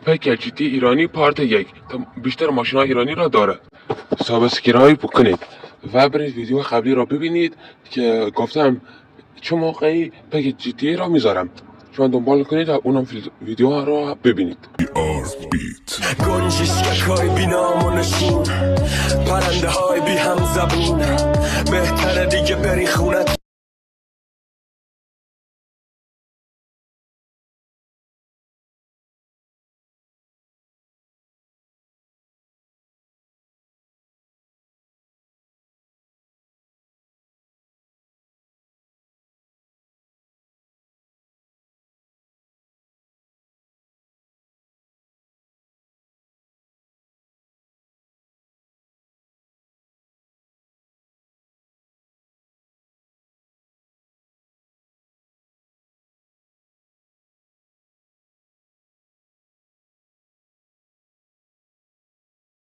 پک جی تی ایرانی پارت 1 بیشتر ماشین های ایرانی را داره. سابسکرایب بکنید و برید ویدیو قبلی را ببینید که گفتم چه موقعی پک جی تی را میذارم. شما دنبال کنید و اونم ویدیو را ببینید. گنجشکک های بی نام و نشون، پرنده های بی هم زبون، بهتره دیگه بری خونت.